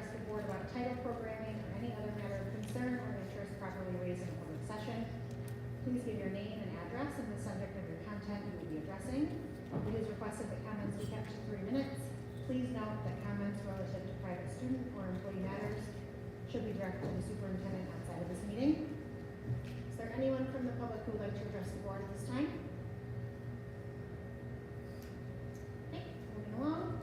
address the board about title programming or any other matter of concern or interest properly raised in a public session. Please give your name and address and the subject of your content you will be addressing. It is requested that comments be kept to 3 minutes. Please note that comments relative to private student or employee matters should be directed to the superintendent outside of this meeting. Is there anyone from the public who would like to address the board at this time? Okay, moving along.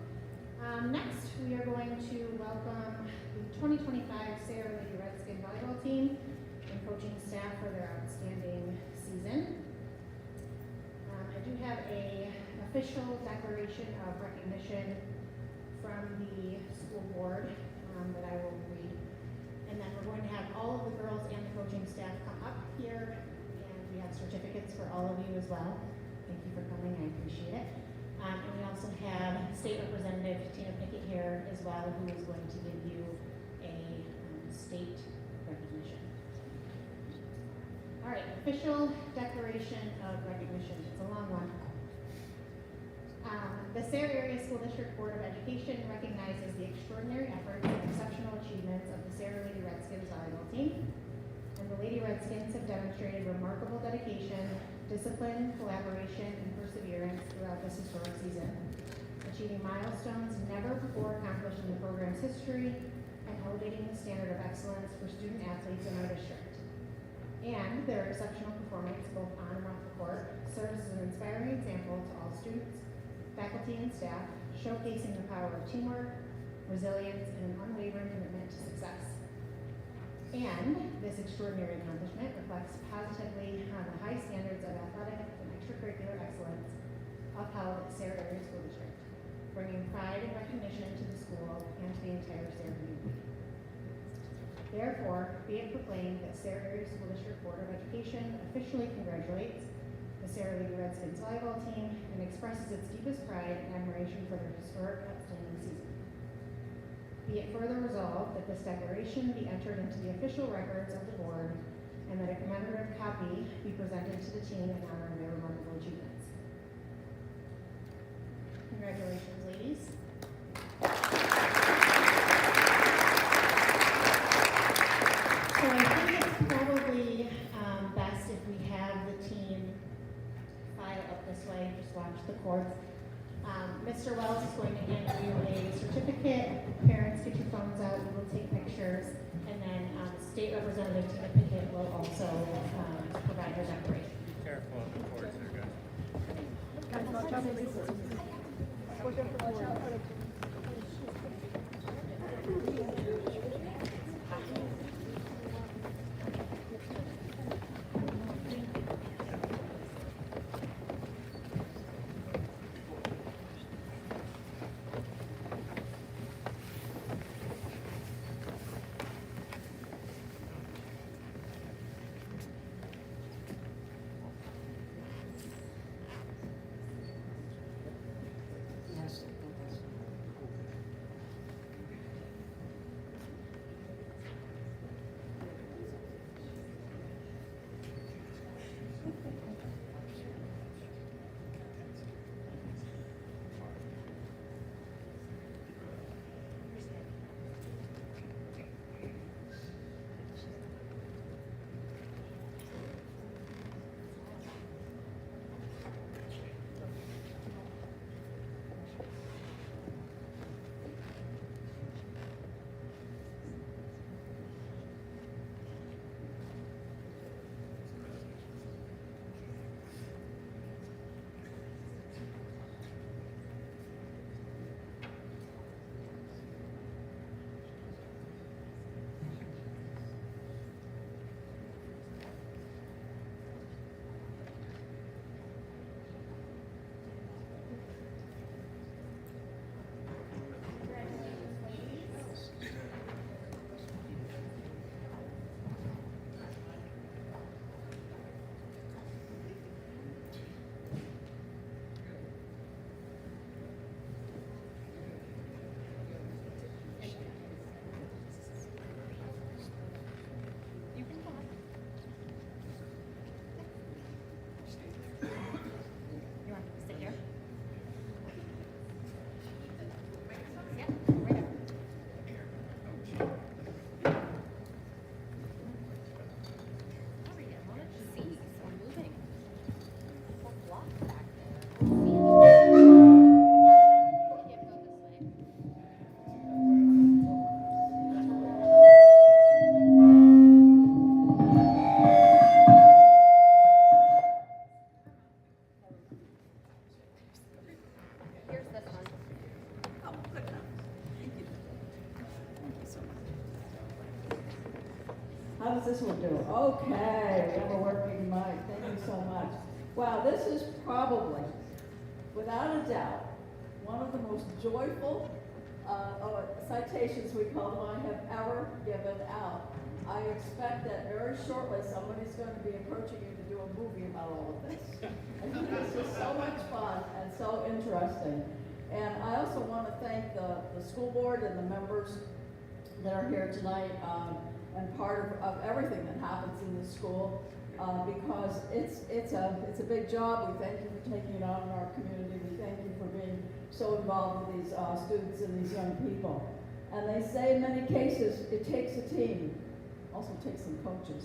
Next, we are going to welcome the 2025 Sayre Lady Redskin volleyball team and coaching staff for their outstanding season. I do have an official declaration of recognition from the school board that I will read. And then we're going to have all of the girls and the coaching staff come up here, and we have certificates for all of you as well. Thank you for coming, I appreciate it. And we also have State Representative Tina Pickett here as well, who is going to give you a state recognition. All right, official declaration of recognition. It's a long one. The Sayre Area School District Board of Education recognizes the extraordinary efforts and exceptional achievements of the Sayre Lady Redskins volleyball team. And the Lady Redskins have demonstrated remarkable dedication, discipline, collaboration, and perseverance throughout this historic season, achieving milestones never before accomplished in the program's history and elevating the standard of excellence for student athletes in our district. And their exceptional performance, both on and off the court, serves as an inspiring example to all students, faculty, and staff, showcasing the power of teamwork, resilience, and an unwavering commitment to success. And this extraordinary accomplishment reflects positively on the high standards of athletic and extracurricular excellence upheld at Sayre Area School District, bringing pride and recognition to the school and to the entire Sayre community. Therefore, be it proclaimed that Sayre Area School District Board of Education officially congratulates the Sayre Lady Redskins volleyball team and expresses its deepest pride and admiration for their historic outstanding season. Be it further resolved that this declaration be entered into the official records of the board and that a commemorative copy be presented to the team in honor of their remarkable achievements. Congratulations, ladies. So I think it's probably best if we have the team file up this way, just watch the courts. Mr. Wells is going to hand you a certificate. Parents, get your phones out. We will take pictures. And then State Representative Tina Pickett will also provide her declaration. Be careful of the cords, they're good. How does this one do? Okay, we have a working mic. Thank you so much. Wow, this is probably, without a doubt, one of the most joyful citations we call them I have ever given out. I expect that very shortly somebody's going to be approaching you to do a movie about all of this. I think this is so much fun and so interesting. And I also want to thank the school board and the members that are here tonight and part of everything that happens in the school because it's a big job. We thank you for taking it on in our community. We thank you for being so involved with these students and these young people. And they say in many cases, it takes a team, also takes some coaches.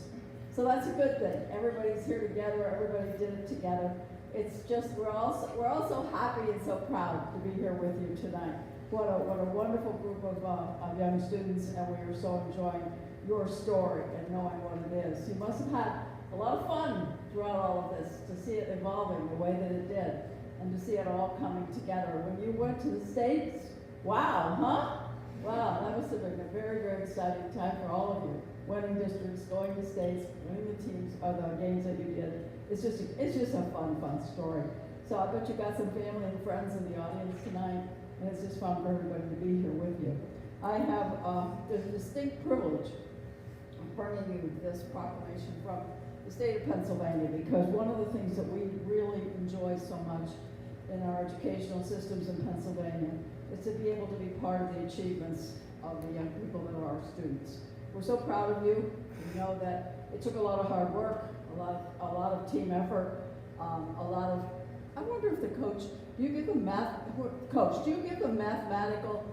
So that's a good thing. Everybody's here together, everybody did it together. It's just, we're all so happy and so proud to be here with you tonight. What a wonderful group of young students, and we are so enjoying your story and knowing what it is. You must have had a lot of fun throughout all of this to see it evolving the way that it did, and to see it all coming together. When you went to the States, wow, huh? Wow, that must have been a very, very exciting time for all of you. Winning districts, going to states, winning the teams, or the games that you did. It's just a fun story. So I bet you got some family and friends in the audience tonight, and it's just fun for everybody to be here with you. I have the distinct privilege of bringing you this proclamation from the state of Pennsylvania, because one of the things that we really enjoy so much in our educational systems in Pennsylvania is to be able to be part of the achievements of the young people that are our students. We're so proud of you. We know that it took a lot of hard work, a lot of team effort, I wonder if the coach, do you give them mathematical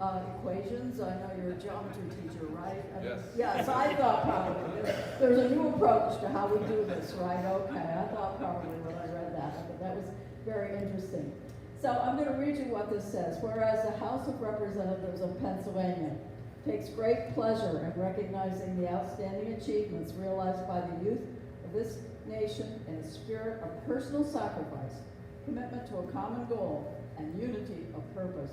equations? I know you're a geometry teacher, right? Yes. Yes, I thought probably. There's a new approach to how we do this, right? Okay, I thought probably when I read that, but that was very interesting. So I'm going to read you what this says. Whereas the House of Representatives of Pennsylvania takes great pleasure in recognizing the outstanding achievements realized by the youth of this nation in a spirit of personal sacrifice, commitment to a common goal, and unity of purpose.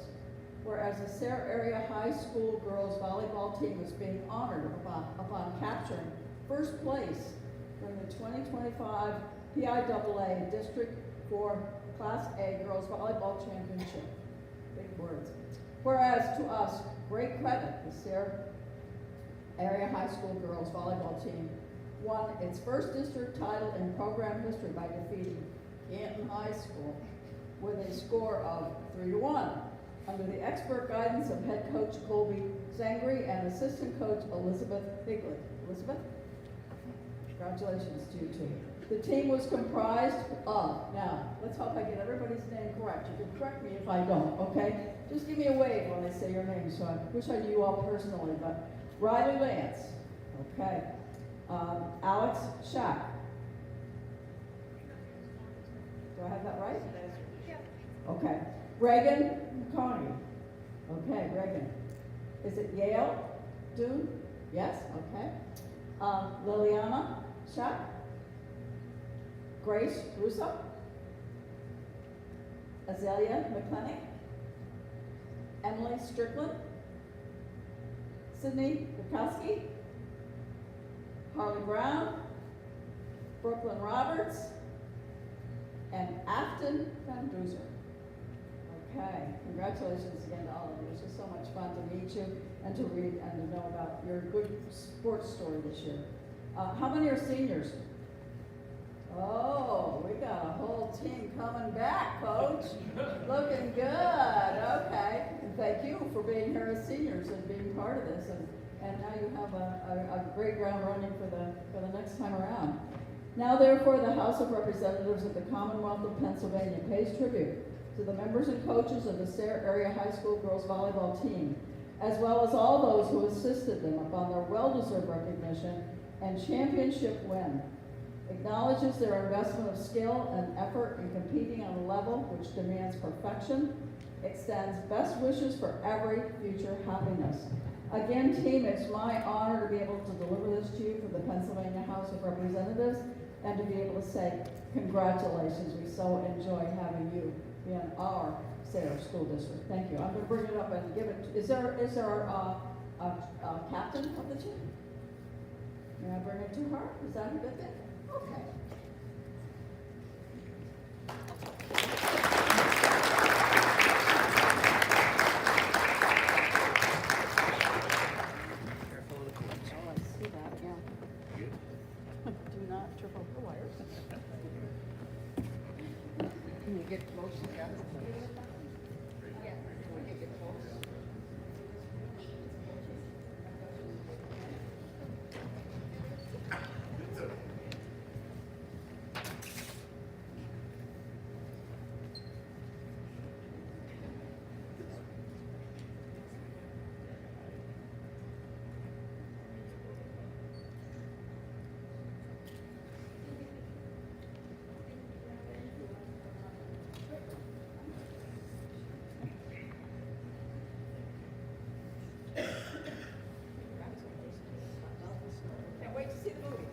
Whereas the Sayre Area High School girls volleyball team is being honored upon capturing first place during the 2025 PIAA District 4 Class A Girls Volleyball Championship. Big words. Whereas to us, great credit, the Sayre Area High School girls volleyball team won its first district title in program history by defeating Canton High School with a score of 3-1 under the expert guidance of head coach Colby Zangri and assistant coach Elizabeth Higley. Elizabeth, congratulations to you too. The team was comprised of, now, let's hope I get everybody's name correct. You can correct me if I don't, okay? Just give me a wave when I say your name, so I wish I knew you all personally, but Riley Lance, okay. Alex Schack. Do I have that right? Yeah. Okay. Reagan McConaughey. Okay, Reagan. Is it Yale? Dune? Yes? Okay. Liliana Schack. Grace Russo. Azalea McClennick. Emily Strickland. Sydney Bukowski. Harley Brown. Brooklyn Roberts. And Afton Van Druzer. Okay, congratulations again to all of you. It's just so much fun to meet you and to read and to know about your good sports story this year. How many are seniors? Oh, we got a whole team coming back, Coach. Looking good. Okay, and thank you for being here as seniors and being part of this. And now you have a great ground running for the next time around. Now, therefore, the House of Representatives of the Commonwealth of Pennsylvania pays tribute to the members and coaches of the Sayre Area High School girls volleyball team, as well as all those who assisted them upon their well-deserved recognition and championship win. Acknowledges their investment of skill and effort in competing on a level which demands perfection, extends best wishes for every future happiness. Again, team, it's my honor to be able to deliver this to you for the Pennsylvania House of Representatives and to be able to say congratulations. We so enjoy having you in our Sayre School District. Thank you. I'm going to bring it up and give it. Is there a captain of the team? May I bring it to her? Is that a good thing? Okay. Careful of the cords. Oh, I see that, yeah. Do not trip over the wires. Can you get close together? Yeah. Can we get close? Can't wait to see the movie.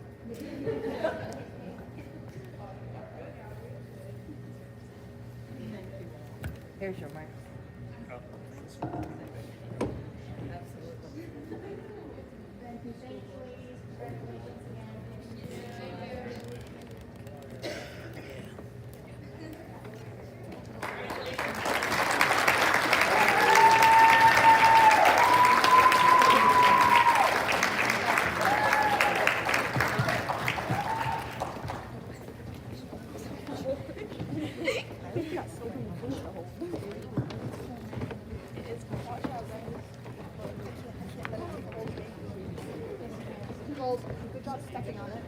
Here's your mic. Oh, thanks. Absolutely. Thank you, ladies. Congratulations again. Good job stepping on it.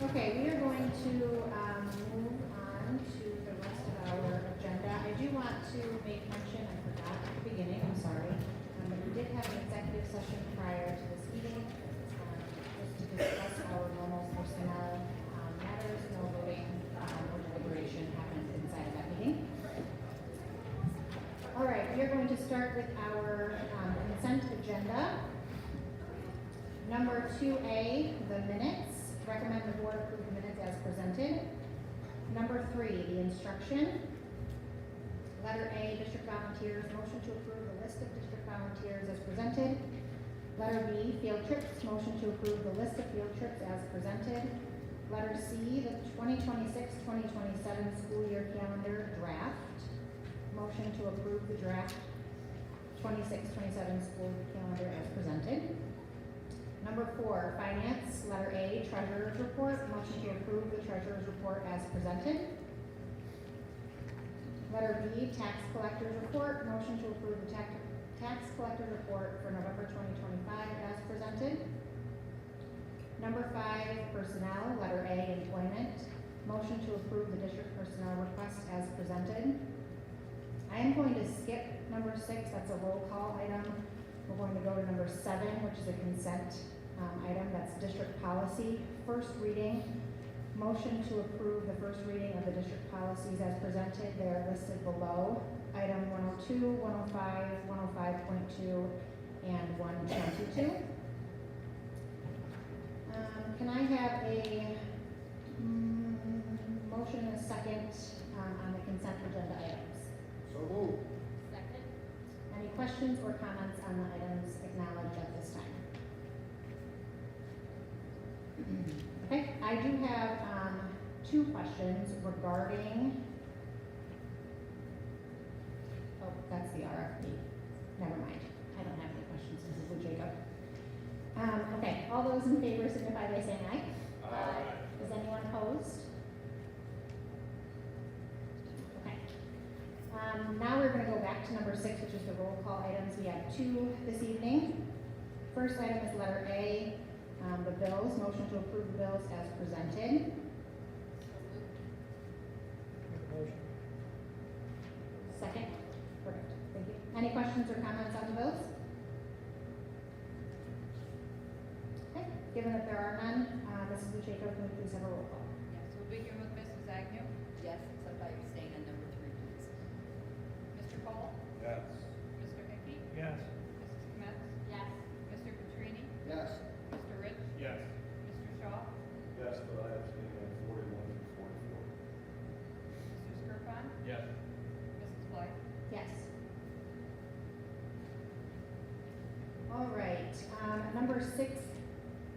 Okay, we are going to move on to the rest of our agenda. I do want to make mention, I forgot at the beginning, I'm sorry, but we did have an executive session prior to this meeting, just to discuss our normal personnel matters, no voting or deliberation happened inside of that meeting. All right, we are going to start with our consent agenda. Number 2A, the minutes. Recommend the board approve the minutes as presented. Number 3, the instruction. Letter A, district volunteers, motion to approve the list of district volunteers as presented. Letter B, field trips, motion to approve the list of field trips as presented. Letter C, the 2026-2027 school year calendar draft. Motion to approve the draft 26-27 school calendar as presented. Number 4, finance, letter A, treasurer's report, motion to approve the treasurer's report as presented. Letter B, tax collector's report, motion to approve the tax collector's report for November 2025 as presented. Number 5, personnel, letter A, employment, motion to approve the district personnel request as presented. I am going to skip number 6, that's a roll call item. We're going to go to number 7, which is a consent item, that's district policy. First reading, motion to approve the first reading of the district policies as presented. They are listed below. Item 102, 105, 105.2, and 122. Can I have a motion and a second on the consent agenda items? So moved. Second. Any questions or comments on the items acknowledged at this time? Okay, I do have 2 questions regarding, oh, that's the RFP. Never mind. I don't have any questions, Mrs. Wu Jacob. Okay, all those in favor signify by saying aye. Aye. Is anyone opposed? Okay. Now we're going to go back to number 6, which is the roll call items. We have 2 this evening. First item is letter A, the bills. Motion to approve the bills as presented. Motion. Second. Perfect. Thank you. Any questions or comments on the bills? Okay. Given that there are none, Mrs. Lucheko, can we please have a roll call? Yes, we'll begin with Mrs. Mrs. Agnew? Yes, except I abstain on number 3, please. Mr. Cole? Yes. Mr. Hickey? Yes. Mrs. Clements? Yes. Mr. Petrini? Yes. Mr. Rich? Yes. Mr. Shaw? Yes, but I abstain on 41 and 44. Mr. Skirpon? Yes. Mrs. Blythe? Yes. All right, number 6,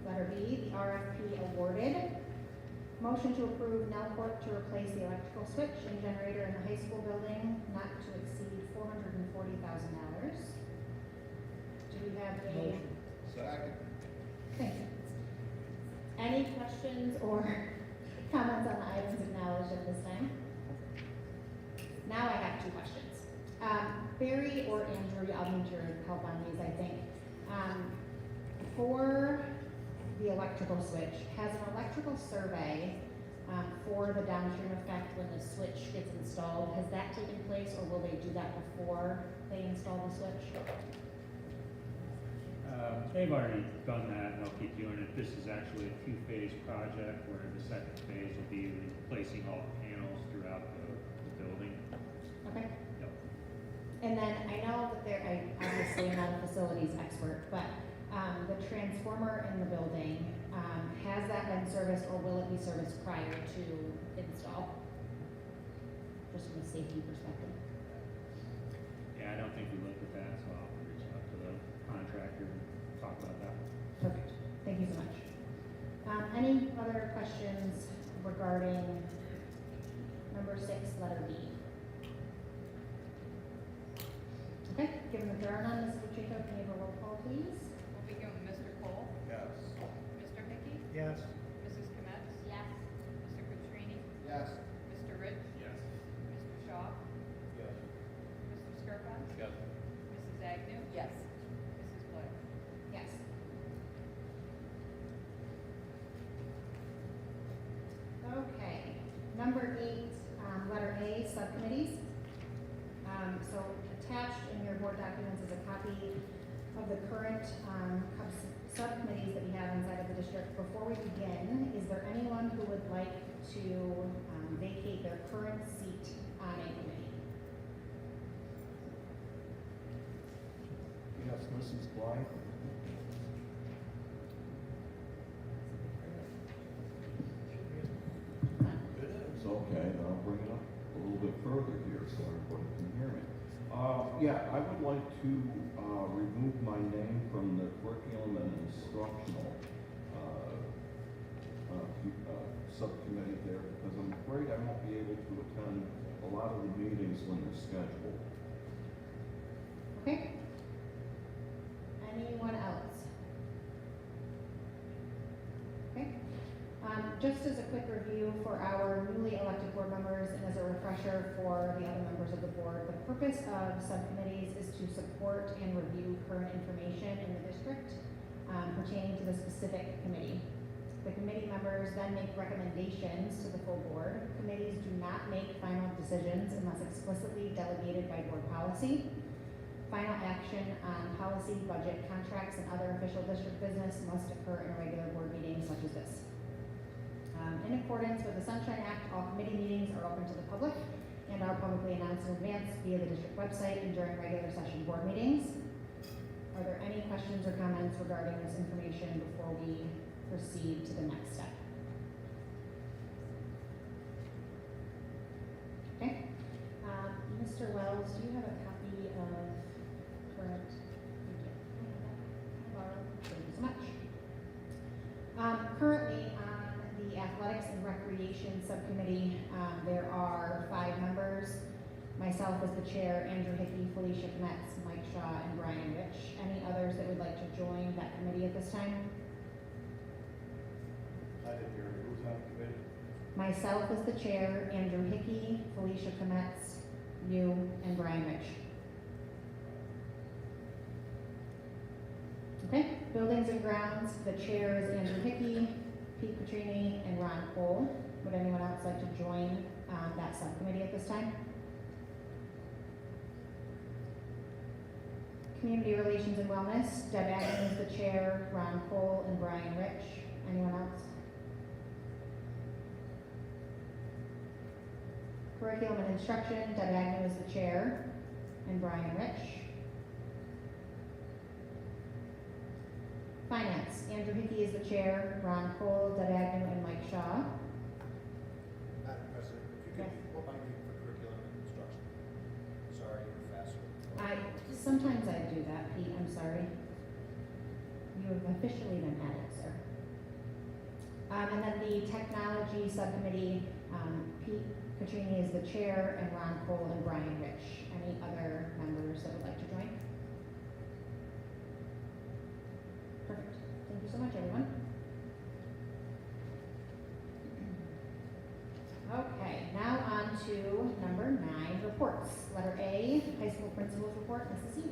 letter B, the RFP awarded. Motion to approve Nelcorp to replace the electrical switch and generator in the high school building not to exceed $440,000. Do we have a? Motion. Second. Thank you. Any questions or comments on the items acknowledged at this time? Now I have 2 questions. Barry or Andrew, I'll need your help on these, I think. For the electrical switch, has an electrical survey for the downstream effect when the switch gets installed, has that taken place, or will they do that before they install the switch? They've already done that, and they'll keep doing it. This is actually a 2-phase project, where the second phase will be replacing all the panels throughout the building. Okay. Yep. And then I know that I obviously am not a facilities expert, but the transformer in the building, has that been serviced or will it be serviced prior to install? Just from a safety perspective. Yeah, I don't think we looked at that, so I'll reach out to the contractor and talk about that. Perfect, thank you so much. Any other questions regarding number 6, letter B? Okay, given that there are none, Ms. Pacheco, can you have a roll call, please? We'll begin with Mr. Cole? Yes. Mr. Hickey? Yes. Mrs. Clements? Yes. Mr. Petrini? Yes. Mr. Rich? Yes. Mr. Shaw? Yes. Mr. Skirpon? Yes. Mrs. Agnew? Yes. Mrs. Blythe? Yes. Okay, number 8, letter A, subcommittees. So attached in your board documents is a copy of the current subcommittees that we have inside of the district. Before we begin, is there anyone who would like to vacate their current seat on a committee? Yes, Mrs. Blythe. It's okay, then I'll bring it up a little bit further here so everybody can hear me. Yeah, I would like to remove my name from the curriculum and instructional subcommittee there because I'm afraid I won't be able to attend a lot of the meetings when they're scheduled. Okay. Anyone else? Okay. Just as a quick review for our newly elected board members and as a refresher for the other members of the board, the purpose of subcommittees is to support and review current information in the district pertaining to the specific committee. The committee members then make recommendations to the full board. Committees do not make final decisions unless explicitly delegated by board policy. Final action on policy, budget, contracts, and other official district business must occur in a regular board meeting such as this. In accordance with the Sunshine Act, all committee meetings are open to the public and are publicly announced in advance via the district website and during regular session board meetings. Are there any questions or comments regarding this information before we proceed to the next step? Okay. Mr. Wells, do you have a copy of current? Thank you so much. Currently on the Athletics and Recreation Subcommittee, there are 5 members. Myself as the chair, Andrew Hickey, Felicia Kmetz, Mike Shaw, and Brian Rich. Any others that would like to join that committee at this time? I didn't hear you. Who's on the committee? Myself as the chair, Andrew Hickey, Felicia Kmetz, you, and Brian Rich. Okay, Buildings and Grounds, the chair is Andrew Hickey, Pete Petrini, and Ron Cole. Would anyone else like to join that subcommittee at this time? Community Relations and Wellness, Deb Agnew is the chair, Ron Cole, and Brian Rich. Anyone else? Curriculum and Instruction, Deb Agnew is the chair, and Brian Rich. Finance, Andrew Hickey is the chair, Ron Cole, Deb Agnew, and Mike Shaw. Madam President, if you Yes. could, what my name for curriculum and instruction? Sorry, you're faster. Sometimes I do that, Pete, I'm sorry. You have officially been added, sir. And then the Technology Subcommittee, Pete Petrini is the chair, and Ron Cole and Brian Rich. Any other members that would like to join? Perfect. Thank you so much, everyone. Okay, now on to number 9, reports. Letter A, high school principal's report, Mrs. Ely.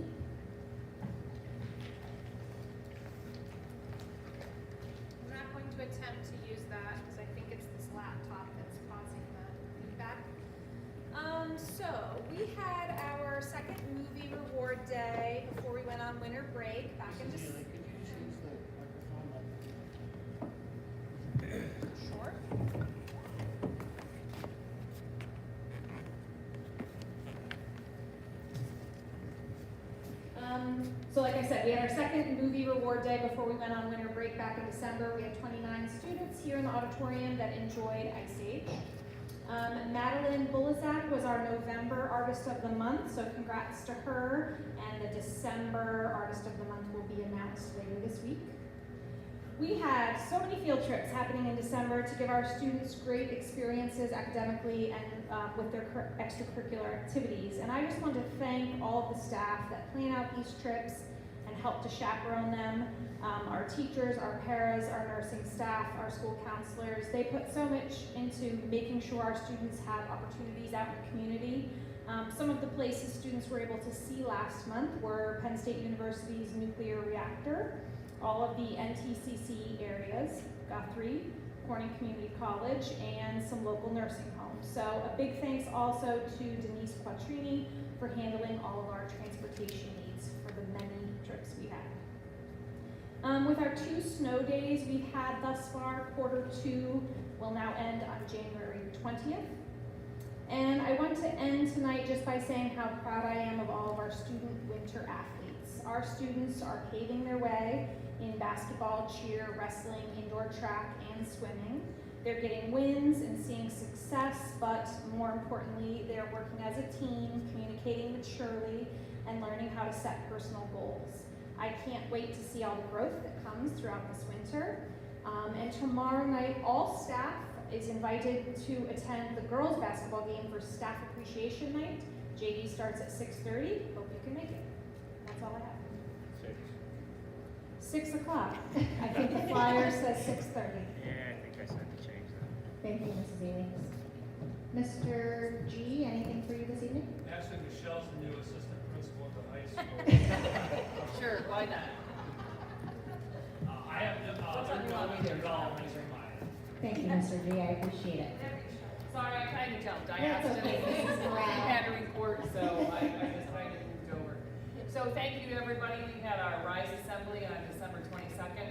I'm not going to attempt to use that because I think it's this laptop that's causing the feedback. So we had our second movie reward day before we went on winter break back in December. Sure. So like I said, we had our second movie reward day before we went on winter break back in December. We had 29 students here in the auditorium that enjoyed Ice Age. Madeline Bulizak was our November Artist of the Month, so congrats to her. And the December Artist of the Month will be announced later this week. We had so many field trips happening in December to give our students great experiences academically and with their extracurricular activities. And I just want to thank all of the staff that plan out these trips and help to chaperone them. Our teachers, our paras, our nursing staff, our school counselors, they put so much into making sure our students have opportunities out in the community. Some of the places students were able to see last month were Penn State University's nuclear reactor, all of the NTCC areas, Guthrie, Corning Community College, and some local nursing homes. So a big thanks also to Denise Quattrini for handling all of our transportation needs for the many trips we had. With our 2 snow days we've had thus far, quarter 2 will now end on January 20th. And I want to end tonight just by saying how proud I am of all of our student winter athletes. Our students are paving their way in basketball, cheer, wrestling, indoor track, and swimming. They're getting wins and seeing success, but more importantly, they're working as a team, communicating maturely, and learning how to set personal goals. I can't wait to see all the growth that comes throughout this winter. And tomorrow night, all staff is invited to attend the girls' basketball game for Staff Appreciation Night. JV starts at 6:30. Hope you can make it. That's all I have. 6 o'clock. I think the flyer says 6:30. Yeah, I think I said to change that. Thank you, Mrs. Ely. Mr. G, anything for you this evening? Actually, Michelle's the new assistant principal at the high school. Sure, why not? I have, they're going to develop in mind. Thank you, Mr. G, I appreciate it. Sorry, I kind of jumped. I That's asked okay. him if This is he Brad. had a report, so I just kind of moved over. So thank you to everybody. We had our RISE assembly on December 22nd.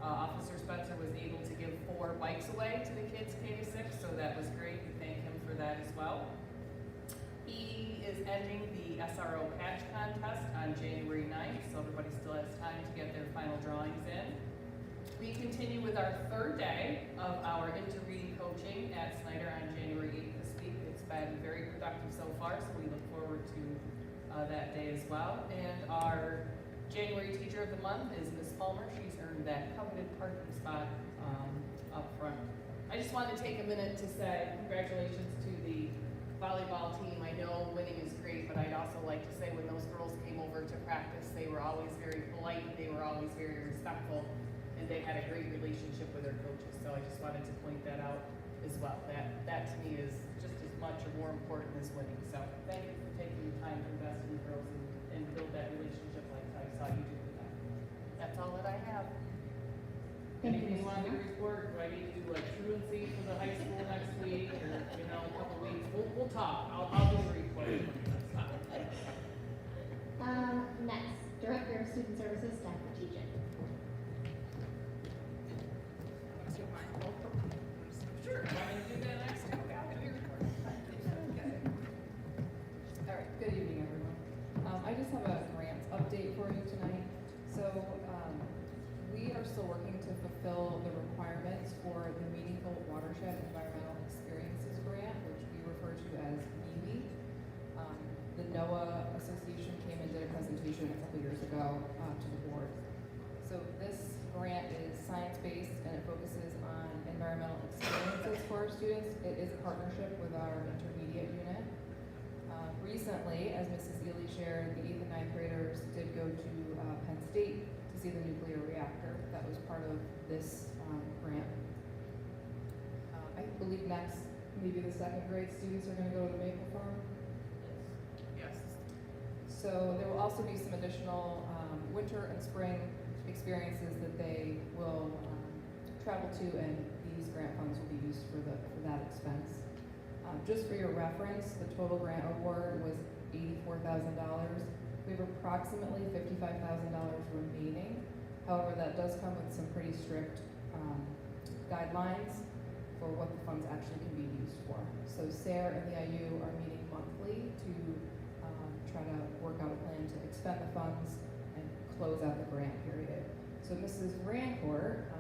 Officer Spencer was able to give 4 bikes away to the kids K-6, so that was great. We thank him for that as well. He is ending the SRO patch contest on January 9th, so everybody still has time to get their final drawings in. We continue with our 3rd day of our inter-reading coaching at Snyder on January 8th this week. It's been very productive so far, so we look forward to that day as well. And our January Teacher of the Month is Ms. Palmer. She's earned that coveted parking spot up front. I just wanted to take a minute to say congratulations to the volleyball team. I know winning is great, but I'd also like to say when those girls came over to practice, they were always very polite, they were always very respectful, and they had a great relationship with their coaches. So I just wanted to point that out as well. That to me is just as much or more important as winning. So thank you for taking the time to invest in the girls and build that relationship like I saw you do with them. That's all that I have. Thank you, Anything you Mrs. want to Palmer. report? Do I need to do like truancy for the high school next week or, a couple weeks? We'll talk. I'll do the report. Next, Director of Student Services, Staff Teaching. Sure. Want me to do that next? out to the board. So this grant is science-based and it focuses on environmental experiences for our students. It is a partnership with our intermediate unit. Recently, as Mrs. Ely shared, the 8th and 9th graders did go to Penn State to see the nuclear reactor. That was part of this grant. I believe next, maybe the 2nd grade students are gonna go to the Maple Farm. Yes. So there will also be some additional winter and spring experiences that they will travel to, and these grant funds will be used for that expense. Just for your reference, the total grant award was $84,000. We have approximately $55,000 remaining. However, that does come with some pretty strict guidelines for what the funds actually can be used for. So SARE and the IU are meeting monthly to try to work out a plan to expend the funds and close out the grant period. So Mrs. Rancourt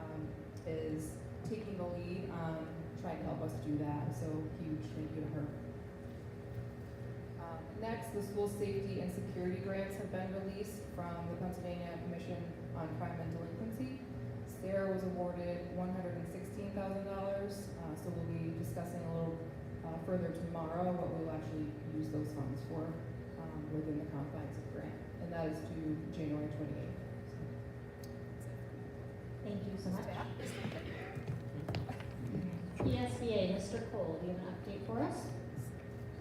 is taking the lead on trying to help us do that, so huge thank you to her. Next, the school safety and security grants have been released from the Pennsylvania Commission on Crime and Delinquency. SARE was awarded $116,000, so we'll be discussing a little further tomorrow what we'll actually use those funds for within the confines of grant, and that is due January 28th. Thank you so much. PSBA, Mr. Cole, do you have an update for us?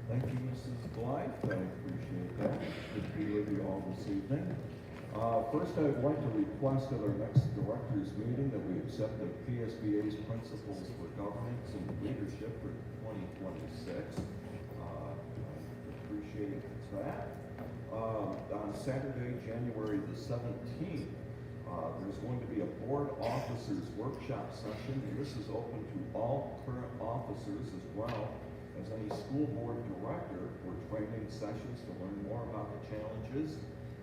Thank you, Mrs. Blythe. I appreciate that. Good to be with you all this evening. First, I would like to request at our next directors meeting that we accept the PSBA's principles for governance and leadership for 2026. I appreciate that. On Saturday, January the 17th, there's going to be a board officers workshop session, and this is open to all current officers as well as any school board director for training sessions to learn more about the challenges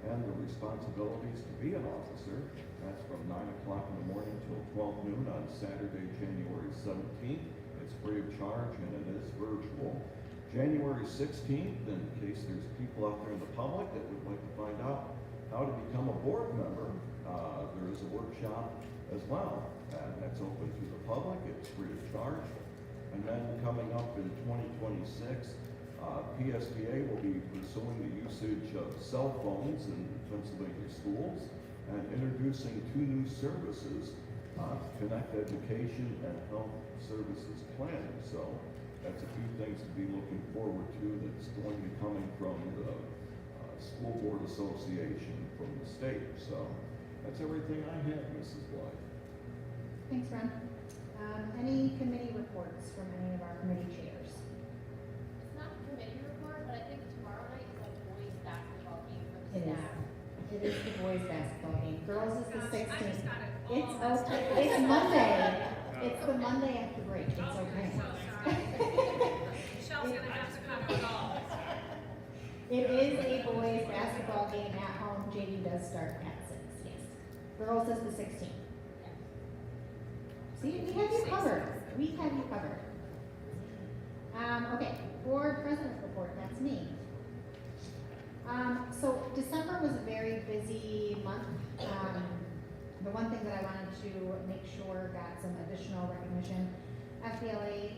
and the responsibilities to be an officer. That's from 9 o'clock in the morning till 12 noon on Saturday, January 17th. It's free of charge and it is virtual. January 16th, in case there's people out there in the public that would like to find out how to become a board member, there is a workshop as well, and that's open to the public. It's free of charge. And then coming up in 2026, PSBA will be pursuing the usage of cell phones in Pennsylvania schools and introducing 2 new services, Connect Education and Health Services Planning. So that's a few things to be looking forward to that's going to be coming from the School Board Association from the state. So that's everything I have, Mrs. Blythe. Thanks, Ron. Any committee reports from any of our committee chairs? It's not a committee report, but I think tomorrow night is a boys basketball game for the It is. staff. It is the boys basketball game. Girls is the 16th. I just got it all It's messed okay. up. It's Monday. It's the Monday after break. It's Oh, okay. so sorry. Michelle's gonna have to cover it all. It is a boys basketball game at home. JV does start at 6, yes. Girls is the 16th. See, we have you covered. We have you covered. Okay, board president report, that's me. So December was a very busy month. The one thing that I wanted to make sure got some additional recognition, FBLA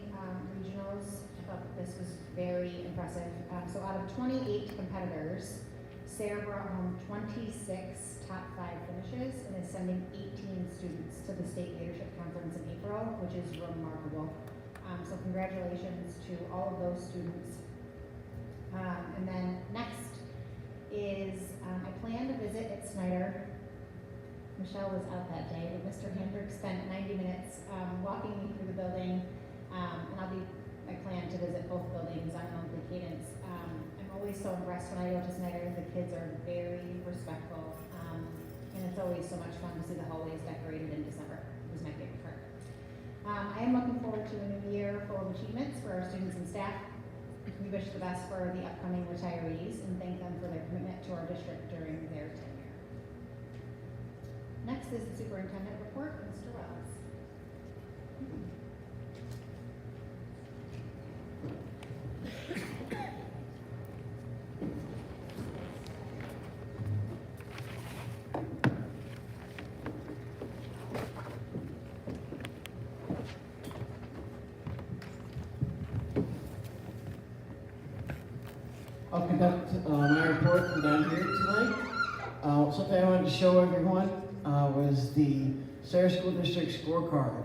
regionals, I thought that this was very impressive. So out of 28 competitors, Sarah brought home 26 top 5 finishes and is sending 18 students to the State Leadership Conference in April, which is remarkable. So congratulations to all of those students. And then next is, I plan to visit at Snyder. Michelle was out that day, but Mr. Hendrick spent 90 minutes walking me through the building. And I plan to visit both buildings on a monthly cadence. I'm always so impressed when I go to Snyder. The kids are very respectful. And it's always so much fun to see the hallways decorated in December. It was my favorite part. I am looking forward to a new year full of achievements for our students and staff. We wish the best for the upcoming retirees and thank them for their commitment to our district during their tenure. Next is the superintendent report, Mr. Wells. my report for down here tonight. Something I wanted to show everyone was the Sarah School District scorecard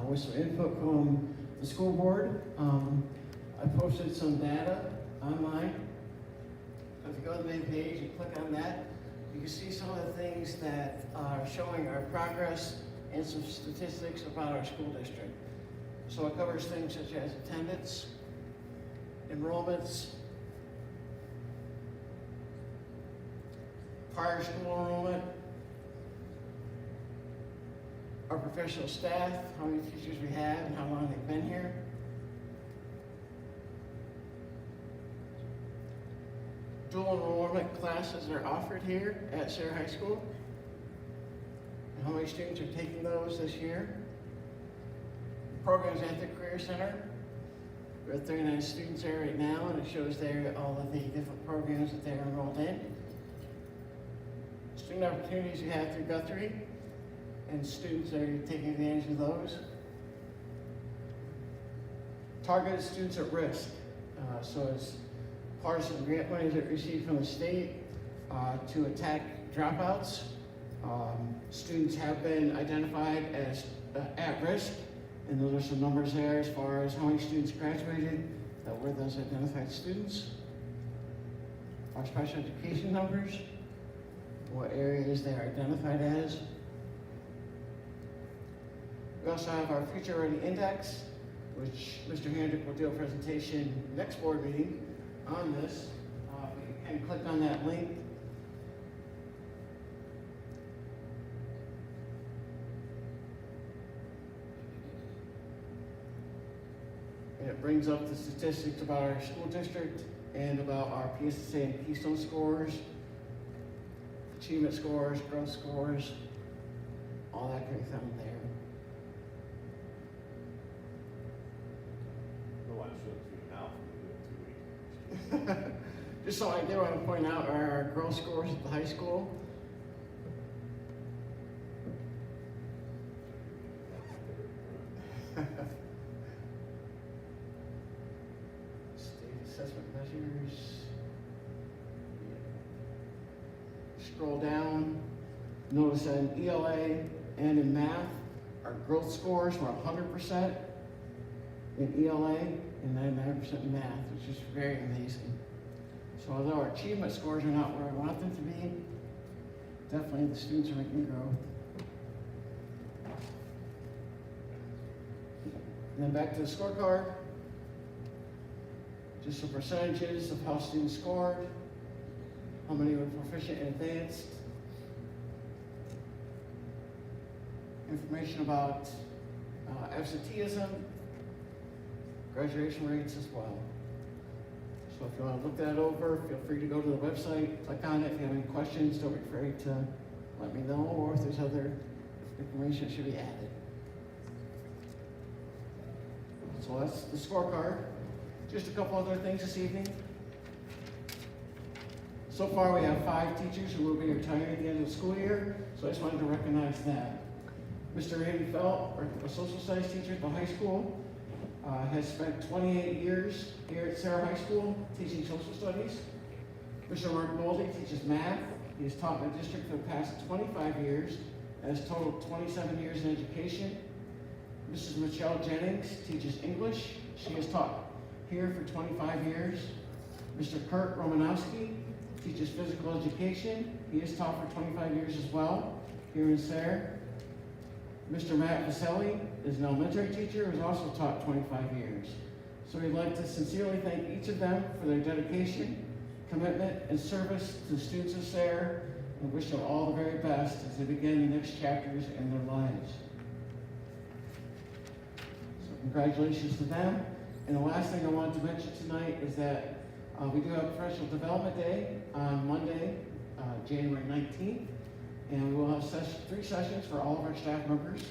with some input from the school board. I posted some data online. If you go to the main page and click on that, you can see some of the things that are showing our progress and some statistics about our school district. So it covers things such as attendance, enrollments, prior school enrollment, our professional staff, how many teachers we have and how long they've been here. Dual enrollment classes are offered here at Sarah High School. And how many students are taking those this year. Programs at the Career Center. We have 39 students there right now, and it shows there all of the different programs that they're enrolled in. Student opportunities you have through Guthrie, and students that are taking advantage of those. Targeted students at risk. So as part of some grant money that we received from the state to attack dropouts, students have been identified as at risk, and those are some numbers there as far as how many students graduated that were those identified students. Our special education numbers, what areas they're identified as. We also have our Future Ready Index, which Mr. Hendrick will do a presentation next board meeting on this. You can click on that link. And it brings up the statistics about our school district and about our PSSA and Keystone scores, achievement scores, growth scores, all that can be found there. Just so I did want to point out our growth scores at the high school. State assessment measures. Scroll down. Notice that in ELA and in math, our growth scores were 100% in ELA and 99% in math, which is very amazing. So although our achievement scores are not where I want them to be, definitely the students are making grow. And then back to the scorecard. Just some percentages of how students scored, how many were proficient and advanced, information about absenteeism, graduation rates as well. So if you want to look that over, feel free to go to the website, click on it. If you have any questions, don't be afraid to let me know, or if there's other information that should be added. So that's the scorecard. Just a couple other things this evening. So far we have 5 teachers who will be retiring at the end of the school year, so I just wanted to recognize that. Mr. Randy Felt, a social studies teacher at the high school, has spent 28 years here at Sarah High School teaching social studies. Mr. Mark Moldy teaches math. He has taught in the district for the past 25 years and has totaled 27 years in education. Mrs. Michelle Jennings teaches English. She has taught here for 25 years. Mr. Kurt Romanowski teaches physical education. He has taught for 25 years as well here in Sarah. Mr. Matt Vaselli is an elementary teacher who has also taught 25 years. So we'd like to sincerely thank each of them for their dedication, commitment, and service to the students of Sarah, and wish them all the very best as they begin the next chapters in their lives. So congratulations to them. And the last thing I wanted to mention tonight is that we do have Professional Development Day on Monday, January 19th. And we will have 3 sessions for all of our staff members.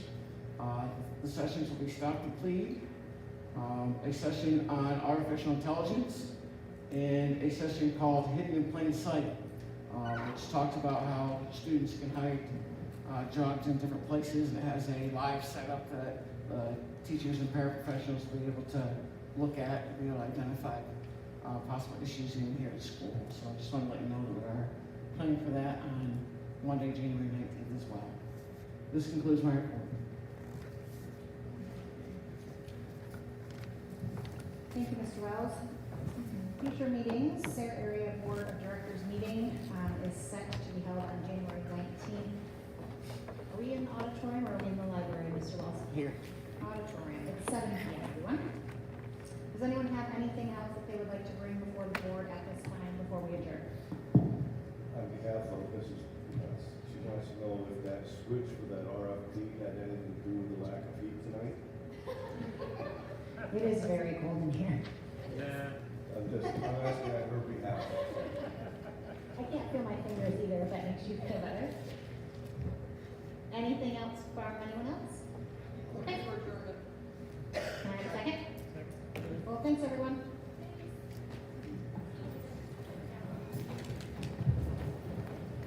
The sessions will be Stop and Plead, a session on artificial intelligence, and a session called Hidden in Plain Sight, which talks about how students can hide drugs in different places, and it has a live setup that teachers and paraprofessionals will be able to look at and be able to identify possible issues in here at school. So I just want to let you know that we are planning for that on Monday, January 19th as well. This concludes my report. Thank you, Mr. Wells. Future meetings, Sarah Area Board of Directors meeting is set to be held on January 19th. Are we in the auditorium or are we in the library, Mr. Wells? Here. Auditorium, it's 7 p.m., everyone. Does anyone have anything else that they would like to bring before the board at this time before we adjourn? On behalf of Mrs. She wants to know if that switch for that RFP had anything to do with the lack of heat tonight? It is very cold in here. Yeah. I'm asking on her behalf. I can't feel my fingers either, if that makes you feel better. Anything else from anyone else? Okay. Can I have a second? Well, thanks, everyone.